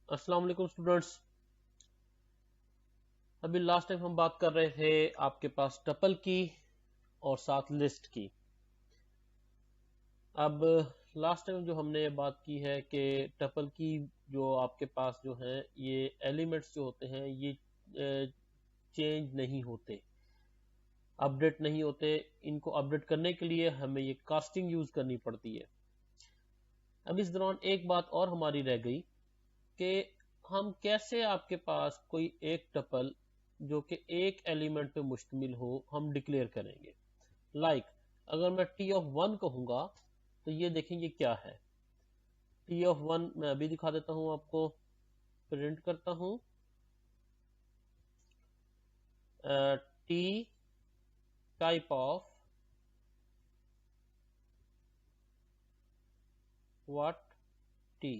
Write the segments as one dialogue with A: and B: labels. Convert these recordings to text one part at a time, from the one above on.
A: السلام علیکم اسٹوڈنٹس. ابھی لاسٹ ٹائم ہم بات کر رہے تھے آپ کے پاس ٹپل کی اور ساتھ لسٹ کی. اب لاسٹ ٹائم جو ہم نے بات کی ہے کہ ٹپل کی جو آپ کے پاس جو ہیں یہ ایلیمنٹس جو ہوتے ہیں یہ چینج نہیں ہوتے، اپڈیٹ نہیں ہوتے. ان کو اپڈیٹ کرنے کے لیے ہمیں یہ کاسٹنگ یوز کرنی پڑتی ہے. اب اس دوران ایک بات اور ہماری رہ گئی کہ ہم کیسے آپ کے پاس کوئی ایک ٹپل جو کہ ایک ایلیمنٹ پہ مشتمل ہو ہم ڈکلیئر کریں گے. لائک اگر میں ٹی آف 1 کہوں گا تو یہ دیکھیں یہ کیا ہے. ٹی آف 1 میں ابھی دکھا دیتا ہوں، آپ کو پرنٹ کرتا ہوں. T type of what T.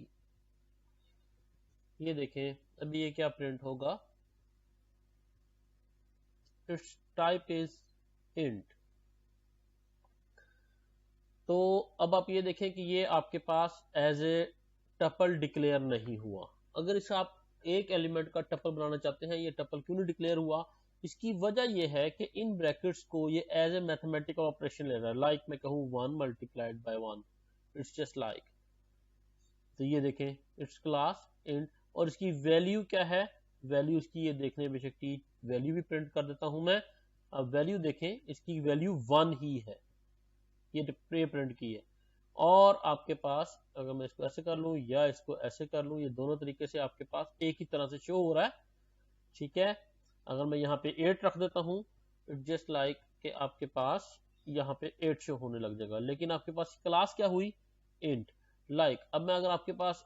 A: یہ دیکھیں ابھی یہ کیا پرنٹ ہوگا، اٹس ٹائپ از انٹ. تو اب آپ یہ دیکھیں کہ یہ آپ کے پاس ایز اے ٹپل ڈکلیئر نہیں ہوا. اگر اس آپ ایک ایلیمنٹ کا ٹپل بنانا چاہتے ہیں، یہ ٹپل کیوں نہیں ڈکلیئر ہوا؟ اس کی وجہ یہ ہے کہ ان بریکٹس کو یہ ایز اے میتھمیٹیکل آپریشن لے رہا ہے. لائک میں کہوں 1 multiplied by 1، it's just like. تو یہ دیکھیں اٹس کلاس انٹ، اور اس کی ویلیو کیا ہے؟ ویلیو اس کی یہ دیکھنے بے شک ویلیو بھی پرنٹ کر دیتا ہوں میں. اب ویلیو دیکھیں، اس کی ویلیو 1 ہی ہے، یہ پرنٹ کی ہے. اور آپ کے پاس اگر میں اس کو ایسے کر لوں یا اس کو ایسے کر لوں، یہ دونوں طریقے سے آپ کے پاس ایک ہی طرح سے شو ہو رہا ہے. ٹھیک ہے. اگر میں یہاں پہ 8 رکھ دیتا ہوں، جسٹ لائک کہ آپ کے پاس یہاں پہ 8 شو ہونے لگ جائے گا، لیکن آپ کے پاس کلاس کیا ہوئی؟ انٹ. لائک اب میں اگر آپ کے پاس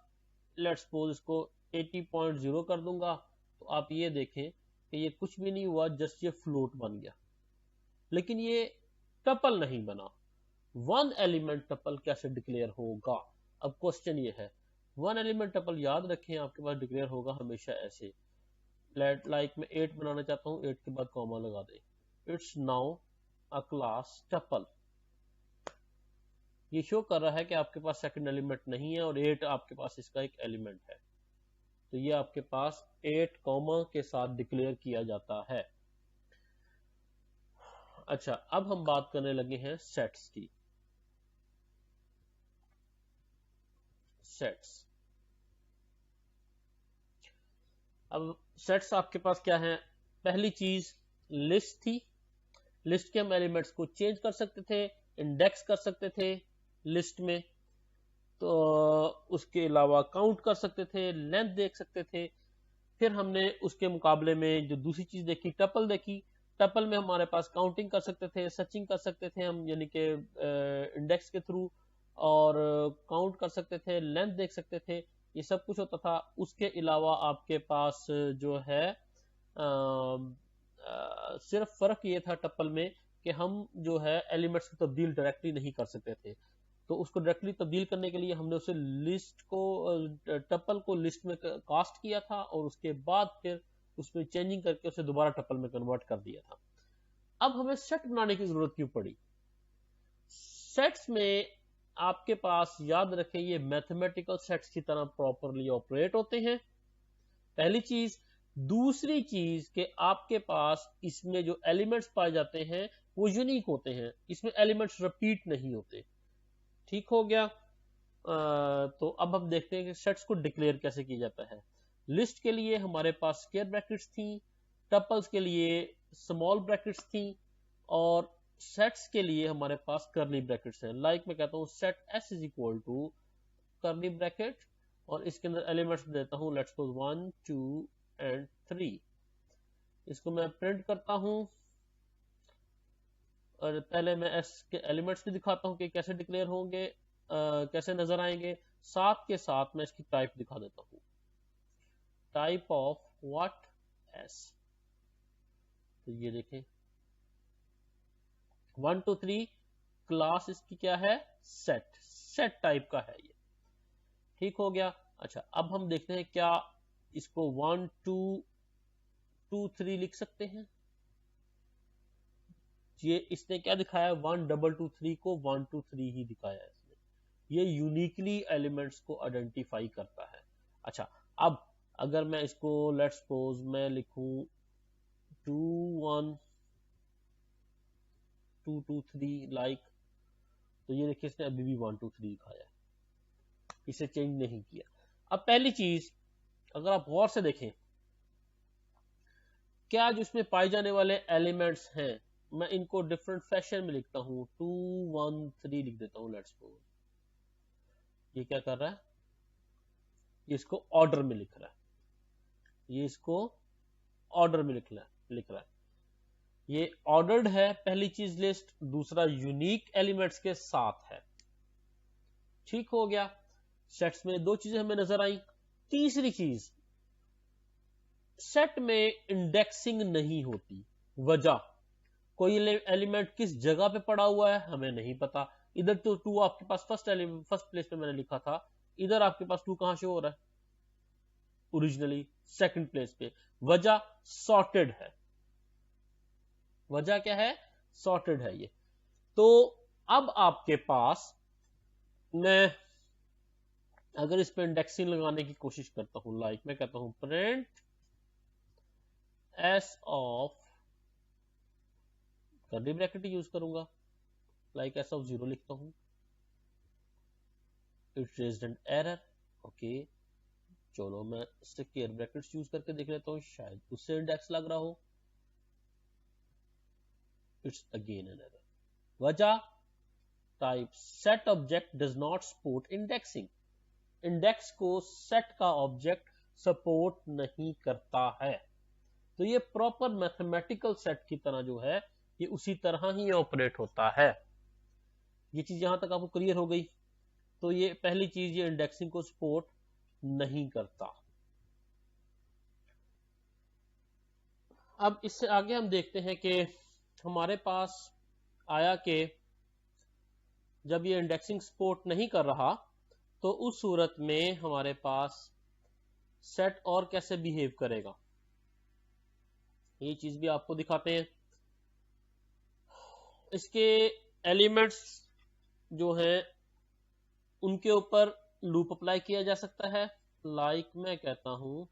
A: لیٹ سپوز اس کو 80.0 کر دوں گا تو آپ یہ دیکھیں کہ یہ کچھ بھی نہیں ہوا، جسٹ یہ فلوٹ بن گیا، لیکن یہ ٹپل نہیں بنا. 1 ایلیمنٹ ٹپل کیسے ڈکلیئر ہوگا؟ اب کوسچن یہ ہے. 1 ایلیمنٹ ٹپل یاد رکھیں آپ کے پاس ڈکلیئر ہوگا ہمیشہ ایسے. لائک میں 8 بنانا چاہتا ہوں، 8 کے بعد کوما لگا دیں. It's now a class tuple. یہ شو کر رہا ہے کہ آپ کے پاس سیکنڈ ایلیمنٹ نہیں ہے اور 8 آپ کے پاس اس کا ایک ایلیمنٹ ہے. تو یہ آپ کے پاس 8 کوما کے ساتھ ڈکلیئر کیا جاتا ہے. اچھا اب ہم بات کرنے لگے ہیں سیٹس کی. سیٹس، اب سیٹس آپ کے پاس کیا ہیں؟ پہلی چیز لسٹ تھی. لسٹ کے ہم ایلیمنٹس کو چینج کر سکتے تھے، انڈیکس کر سکتے تھے لسٹ میں، تو اس کے علاوہ کاؤنٹ کر سکتے تھے، لینتھ دیکھ سکتے تھے. پھر ہم نے اس کے مقابلے میں جو دوسری چیز دیکھی ٹپل دیکھی. ٹپل میں ہمارے پاس کاؤنٹنگ کر سکتے تھے، سرچنگ کر سکتے تھے ہم، یعنی کہ انڈیکس کے تھرو، اور کاؤنٹ کر سکتے تھے، لینتھ دیکھ سکتے تھے. یہ سب کچھ ہوتا تھا. اس کے علاوہ آپ کے پاس جو ہے صرف فرق یہ تھا ٹپل میں کہ ہم جو ہے ایلیمنٹس کی تبدیل ڈائریکٹلی نہیں کر سکتے تھے. تو اس کو ڈائریکٹلی تبدیل کرنے کے لیے ہم نے اسے لسٹ کو ٹپل کو لسٹ میں کاسٹ کیا تھا، اور اس کے بعد پھر اس میں چینجنگ کر کے اسے دوبارہ ٹپل میں کنورٹ کر دیا تھا. اب ہمیں سیٹ بنانے کی ضرورت کیوں پڑی؟ سیٹس میں آپ کے پاس یاد رکھیں یہ میتھمیٹیکل سیٹس کی طرح پراپرلی آپریٹ ہوتے ہیں، پہلی چیز. دوسری چیز کہ آپ کے پاس اس میں جو ایلیمنٹس پائے جاتے ہیں وہ یونیک ہوتے ہیں، اس میں ایلیمنٹس ریپیٹ نہیں ہوتے. ٹھیک ہو گیا. تو اب ہم دیکھتے ہیں کہ سیٹس کو ڈکلیئر کیسے کیا جاتا ہے. لسٹ کے لیے ہمارے پاس اسکوائر بریکٹس تھیں، ٹپلز کے لیے اسمال بریکٹس تھیں، اور سیٹس کے لیے ہمارے پاس کرلی بریکٹس ہیں. لائک میں کہتا ہوں set s is equal to curly bracket, اور اس کے اندر ایلیمنٹس دیتا ہوں لیٹس سپوز 1 2 اینڈ 3. اس کو میں پرنٹ کرتا ہوں، اور پہلے میں اس کے ایلیمنٹس بھی دکھاتا ہوں کہ کیسے ڈکلیئر ہوں گے، کیسے نظر آئیں گے. ساتھ کے ساتھ میں اس کی ٹائپ دکھا دیتا ہوں، ٹائپ آف واٹ ایس. تو یہ دیکھیں 1 2 3 کلاس اس کی کیا ہے؟ سیٹ. سیٹ ٹائپ کا ہے یہ. ٹھیک ہو گیا. اچھا اب ہم دیکھتے ہیں کیا اس کو 1 2 2 3 لکھ سکتے ہیں. یہ اس نے کیا دکھایا؟ 1 2 2 3 کو 1 2 3 ہی دکھایا ہے اس نے. یہ یونیکلی ایلیمنٹس کو آئیڈینٹیفائی کرتا ہے. اچھا اب اگر میں اس کو لیٹس سپوز میں لکھوں 2 1 2 2 3 لائک، تو یہ دیکھیں اس نے ابھی بھی 1 2 3 لکھایا ہے، اسے چینج نہیں کیا۔ اب پہلی چیز اگر آپ غور سے دیکھیں، کیا جو اس میں پائے جانے والے ایلیمنٹس ہیں میں ان کو ڈفرنٹ فیشن میں لکھتا ہوں، 2 1 3 لکھ دیتا ہوں لیٹس سپوز، یہ کیا کر رہا ہے، یہ اس کو آرڈر میں لکھ رہا ہے، یہ اس کو آرڈر میں لکھ رہا ہے، یہ آرڈرڈ ہے پہلی چیز لسٹ، دوسرا یونیک ایلیمنٹس کے ساتھ ہے، ٹھیک ہو گیا۔ سیٹس میں دو چیزیں ہمیں نظر آئیں۔ تیسری چیز، سیٹ میں انڈیکسنگ نہیں ہوتی، وجہ کوئی ایلیمنٹ کس جگہ پہ پڑا ہوا ہے ہمیں نہیں پتا، ادھر تو 2 آپ کے پاس فرسٹ پلیس پہ میں نے لکھا تھا، ادھر آپ کے پاس 2 کہاں شو ہو رہا ہے اوریجنلی سیکنڈ پلیس پہ، وجہ سارٹڈ ہے، وجہ کیا ہے، سارٹڈ ہے یہ۔ تو اب آپ کے پاس میں اگر اس پہ انڈیکسنگ لگانے کی کوشش کرتا ہوں، لائک میں کہتا ہوں پرنٹ ایس آف، کرلی بریکٹ یوز کروں گا، لائک ایس آف 0 لکھتا ہوں، it raised an error, okay چلو میں اسکیئر بریکٹس یوز کر کے دیکھ لیتا ہوں، شاید اس سے انڈیکس لگ رہا ہو، اٹس اگین این ایرر۔ وجہ type set object does not support indexing, index کو سیٹ کا آبجیکٹ سپورٹ نہیں کرتا ہے، تو یہ پراپر میتھمیٹیکل سیٹ کی طرح جو ہے یہ اسی طرح ہی آپریٹ ہوتا ہے۔ یہ چیز یہاں تک آپ کو کلیئر ہو گئی؟ تو یہ پہلی چیز، یہ انڈیکسنگ کو سپورٹ نہیں کرتا۔ اب اس سے آگے ہم دیکھتے ہیں کہ ہمارے پاس آیا کہ جب یہ انڈیکسنگ سپورٹ نہیں کر رہا تو اس صورت میں ہمارے پاس سیٹ اور کیسے بیہیو کرے گا، یہ چیز بھی آپ کو دکھاتے ہیں۔ اس کے ایلیمنٹس جو ہیں ان کے اوپر لوپ اپلائی کیا جا سکتا ہے، لائک میں کہتا ہوں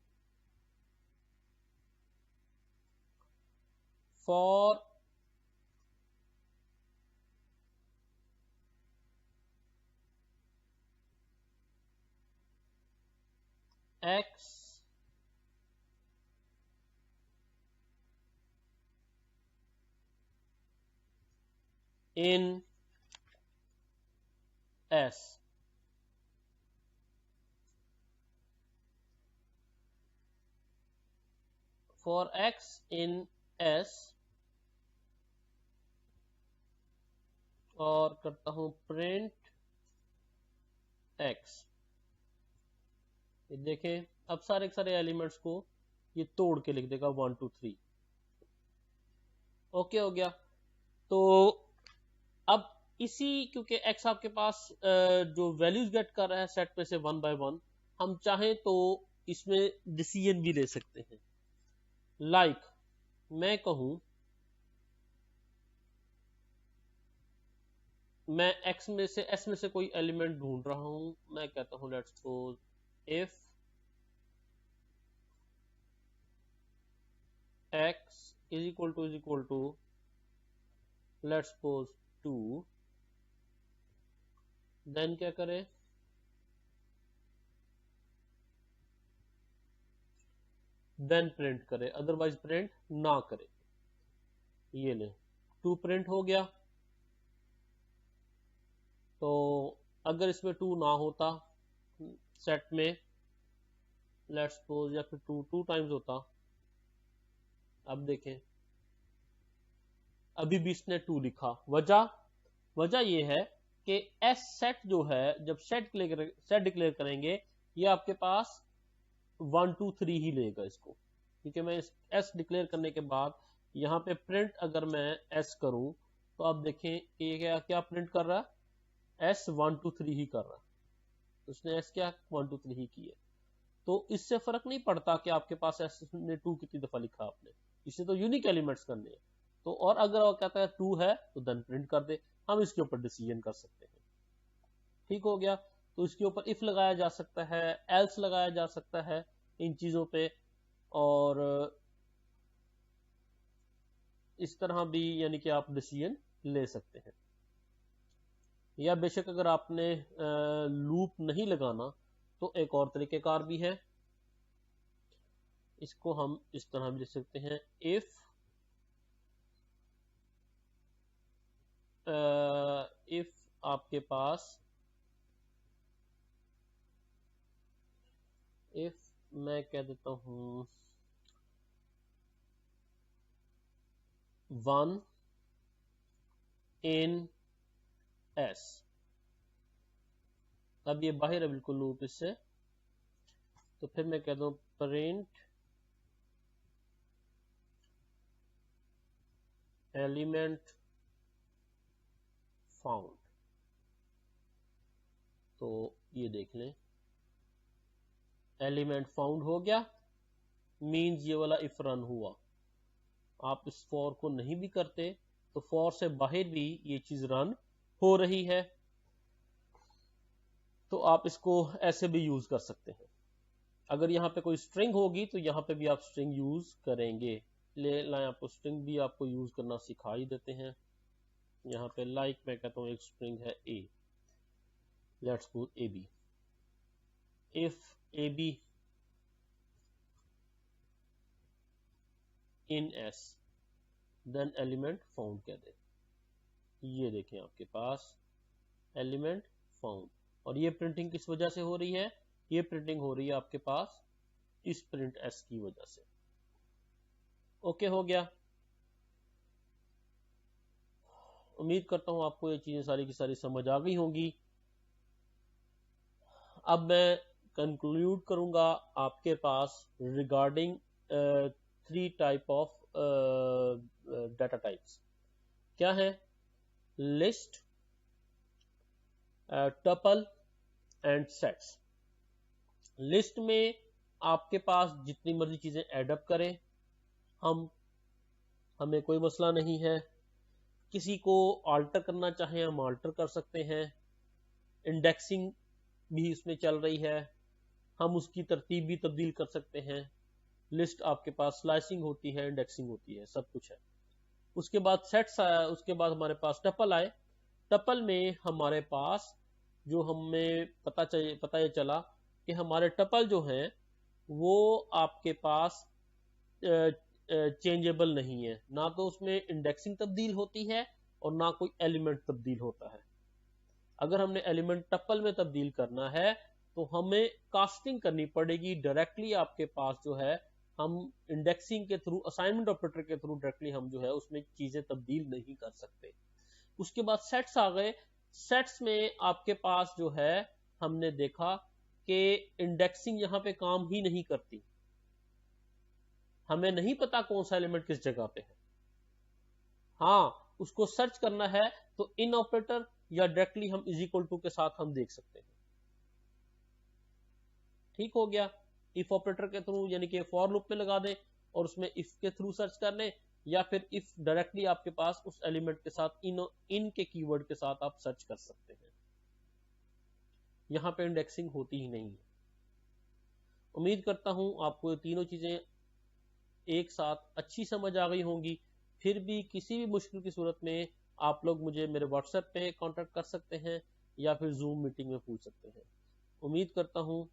A: for x in S، for X in S، اور کرتا ہوں print X۔ یہ دیکھیں اب سارے ایلیمنٹس کو یہ توڑ کے لکھ دے گا 1 2 3، اوکے ہو گیا۔ تو اب اسی کیونکہ ایکس آپ کے پاس جو ویلیوز گیٹ کر رہا ہے سیٹ پہ سے 1 بائی 1، ہم چاہیں تو اس میں ڈیسیژن بھی لے سکتے ہیں، لائک میں کہوں میں ایکس میں سے ایس میں سے کوئی ایلیمنٹ ڈھونڈ رہا ہوں، میں کہتا ہوں let's suppose if x is equal to let's suppose 2، then کیا کرے، then print کرے، ادروائز پرنٹ نہ کرے، یہ لیں 2 پرنٹ ہو گیا۔ تو اگر اس میں 2 نہ ہوتا سیٹ میں لیٹس سپوز، یا پھر 2 ٹائمز ہوتا، اب دیکھیں ابھی بھی اس نے 2 لکھا، وجہ یہ ہے کہ ایس سیٹ جو ہے جب سیٹ ڈکلیئر کریں گے یہ آپ کے پاس 1 2 3 ہی لے گا اس کو، کیونکہ میں ایس ڈکلیئر کرنے کے بعد یہاں پہ پرنٹ اگر میں ایس کروں تو آپ دیکھیں کہ یہ کیا پرنٹ کر رہا ہے، ایس 1 2 3 ہی کر رہا ہے، اس نے ایس کیا 1 2 3 ہی کی ہے۔ تو اس سے فرق نہیں پڑتا کہ آپ کے پاس ایس نے 2 کتنی دفعہ لکھا آپ نے، اسے تو یونیک ایلیمنٹس کرنے ہیں، تو اور اگر وہ کہتا ہے 2 ہے تو دن پرنٹ کر دے، ہم اس کے اوپر ڈیسیژن کر سکتے ہیں، ٹھیک ہو گیا۔ تو اس کے اوپر if لگایا جا سکتا ہے، else لگایا جا سکتا ہے، ان چیزوں پہ، اور اس طرح بھی یعنی کہ آپ ڈیسیژن لے سکتے ہیں. یا بے شک اگر آپ نے لوپ نہیں لگانا تو ایک اور طریقہ کار بھی ہے. اس کو ہم اس طرح بھی لکھ سکتے ہیں if آپ کے پاس میں کہہ دیتا ہوں 1 in s. اب یہ باہر ہے بالکل لوپ اس سے، تو پھر میں کہہ دوں پرنٹ ایلیمنٹ فاؤنڈ. تو یہ دیکھ لیں ایلیمنٹ فاؤنڈ ہو گیا، مینز یہ والا اف رن ہوا. آپ اس فور کو نہیں بھی کرتے تو فور سے باہر بھی یہ چیز رن ہو رہی ہے. تو آپ اس کو ایسے بھی یوز کر سکتے ہیں. اگر یہاں پہ کوئی اسٹرنگ ہوگی تو یہاں پہ بھی آپ اسٹرنگ یوز کریں گے. لے لائیں آپ کو اسٹرنگ بھی آپ کو یوز کرنا سکھا ہی دیتے ہیں. یہاں پہ لائک میں کہتا ہوں ایک اسٹرنگ ہے a. Let's go A B. if A B in s then element found کہہ دیں. یہ دیکھیں آپ کے پاس ایلیمنٹ فاؤنڈ. اور یہ پرنٹنگ کس وجہ سے ہو رہی ہے؟ یہ پرنٹنگ ہو رہی ہے آپ کے پاس اس پرنٹ ایس کی وجہ سے. اوکے ہو گیا. امید کرتا ہوں آپ کو یہ چیزیں ساری کی ساری سمجھ آ گئی ہوں گی. اب میں کنکلوڈ کروں گا آپ کے پاس regarding 3 type of data types. کیا ہے؟ List, tuple and sets. List میں آپ کے پاس جتنی مرضی چیزیں ایڈ اپ کریں، ہمیں کوئی مسئلہ نہیں ہے. کسی کو آلٹر کرنا چاہیں ہم آلٹر کر سکتے ہیں. انڈیکسنگ بھی اس میں چل رہی ہے، ہم اس کی ترتیب بھی تبدیل کر سکتے ہیں. لسٹ آپ کے پاس سلائسنگ ہوتی ہے، انڈیکسنگ ہوتی ہے، سب کچھ ہے. اس کے بعد سیٹس آیا، اس کے بعد ہمارے پاس ٹپل آئے. ٹپل میں ہمارے پاس جو ہمیں پتہ یہ چلا کہ ہمارے ٹپل جو ہیں وہ آپ کے پاس چینجیبل نہیں ہے. نہ تو اس میں انڈیکسنگ تبدیل ہوتی ہے اور نہ کوئی ایلیمنٹ تبدیل ہوتا ہے. اگر ہم نے ایلیمنٹ ٹپل میں تبدیل کرنا ہے تو ہمیں کاسٹنگ کرنی پڑے گی ڈائریکٹلی. آپ کے پاس جو ہے ہم انڈیکسنگ کے تھرو، اسائنمنٹ آپریٹر کے تھرو ڈائریکٹلی ہم جو ہے اس میں چیزیں تبدیل نہیں کر سکتے. اس کے بعد سیٹس آ گئے. سیٹس میں آپ کے پاس جو ہے ہم نے دیکھا کہ انڈیکسنگ یہاں پہ کام ہی نہیں کرتی. ہمیں نہیں پتا کون سا ایلیمنٹ کس جگہ پہ ہے. ہاں اس کو سرچ کرنا ہے تو ان آپریٹر یا ڈائریکٹلی ہم از اکول ٹو کے ساتھ ہم دیکھ سکتے ہیں. ٹھیک ہو گیا. اف آپریٹر کے تھرو یعنی کہ فور لوپ میں لگا دیں اور اس میں اف کے تھرو سرچ کر لیں، یا پھر اف ڈائریکٹلی آپ کے پاس اس ایلیمنٹ کے ساتھ ان کے کی ورڈ کے ساتھ آپ سرچ کر سکتے ہیں. یہاں پہ انڈیکسنگ ہوتی ہی نہیں ہے. امید کرتا ہوں آپ کو یہ تینوں چیزیں ایک ساتھ اچھی سمجھ آ گئی ہوں گی. پھر بھی کسی بھی مشکل کی صورت میں آپ لوگ مجھے میرے واٹس ایپ پہ کانٹیکٹ کر سکتے ہیں یا پھر زوم میٹنگ میں پوچھ سکتے ہیں. امید کرتا ہوں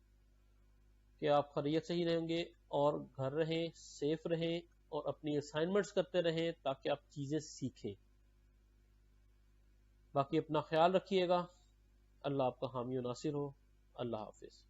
A: کہ آپ خیریت سے ہی رہیں گے اور گھر رہیں، سیف رہیں اور اپنی اسائنمنٹس کرتے رہیں تاکہ آپ چیزیں سیکھیں. باقی اپنا خیال رکھیے گا. اللہ آپ کا حامی و ناصر ہو. اللہ حافظ.